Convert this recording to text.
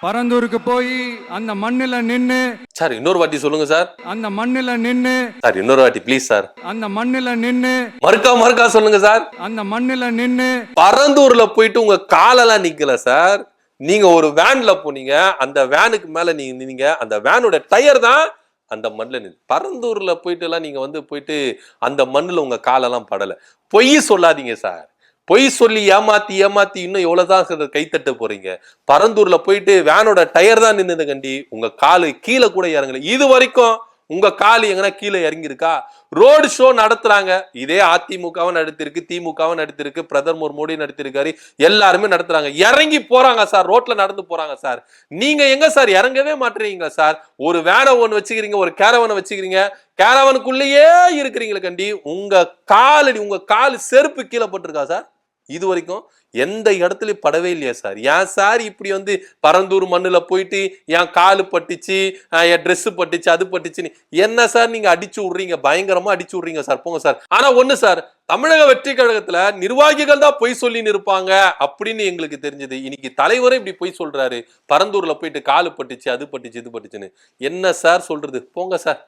பரந்தூருக்கு போய் அந்த மண்ணில நின்னு சார் இன்னொரு வாட்டி சொல்லுங்க சார். அந்த மண்ணில நின்னு சார் இன்னொரு வாட்டி ப்ளீஸ் சார். அந்த மண்ணில நின்னு மறுக்கா சொல்லுங்க சார். அந்த மண்ணில நின்னு பரந்தூர்ல போயிட்டு உங்க காலெல்லாம் நிக்கல சார். நீங்க ஒரு வேன்ல போனீங்க, அந்த வேனுக்கு மேல நீங்க நின்னீங்க, அந்த வேனோட டயர் தான் அந்த மண்ணில் நின்று. பரந்தூர்ல போயிட்டு எல்லாம் நீங்க போயிட்டு அந்த மண்ணுல உங்க காலெல்லாம் படல. பொய் சொல்லாதீங்க சார். பொய் சொல்லி ஏமாத்தி இன்னும் எவ்வளவுதான் கைத்தட்ட போறீங்க. பரந்தூர்ல போயிட்டு வேனோட டயர் தான் நின்னுது கண்டி, உங்க காலு கீழே கூட இறங்கல. இது வரைக்கும் உங்க காலு எங்கன்னா கீழே இறங்கி இருக்கா? ரோடு ஷோ நடத்துறாங்க. இதே அதிமுகவும் நடத்திருக்கு, திமுகவும் நடத்திருக்கு, பிரதமர் மோடி நடத்திருக்காரு, எல்லாருமே நடத்துறாங்க. இறங்கி போறாங்க சார், ரோட்ல நடந்து போறாங்க சார். நீங்க எங்க சார் இறங்கவே மாட்டீங்களா சார்? ஒரு வேனை ஒண்ணு வச்சுக்கிறீங்க, ஒரு கேரவனை வச்சுக்கிறீங்க, கேரவனுக்குள்ளேயே இருக்கிறீங்களே கண்டி, உங்க காலு செருப்பு கீழே போட்டிருக்கா சார்? இது வரைக்கும் எந்த இடத்துலயும் படவே இல்லையா சார்? ஏன் சார் இப்படி பரந்தூர் மண்ணுல போயிட்டு என் காலு பட்டுச்சு, என் ட்ரெஸ் பட்டுச்சு, அது பட்டுச்சுன்னு என்ன சார் நீங்க அடிச்சு விடுறீங்க? பயங்கரமா அடிச்சு விடுறீங்க சார். போங்க சார். ஆனா ஒண்ணு சார், தமிழக வெற்றி கழகத்துல நிர்வாகிகள் தான் பொய் சொல்லி இருப்பாங்க அப்படின்னு எங்களுக்கு தெரிஞ்சது. இன்னைக்கு தலைவரே இப்படி பொய் சொல்றாரு. பரந்தூர்ல போயிட்டு காலு பட்டுச்சு, அது பட்டுச்சு, இது பட்டுச்சுன்னு என்ன சார் சொல்றது? போங்க சார்.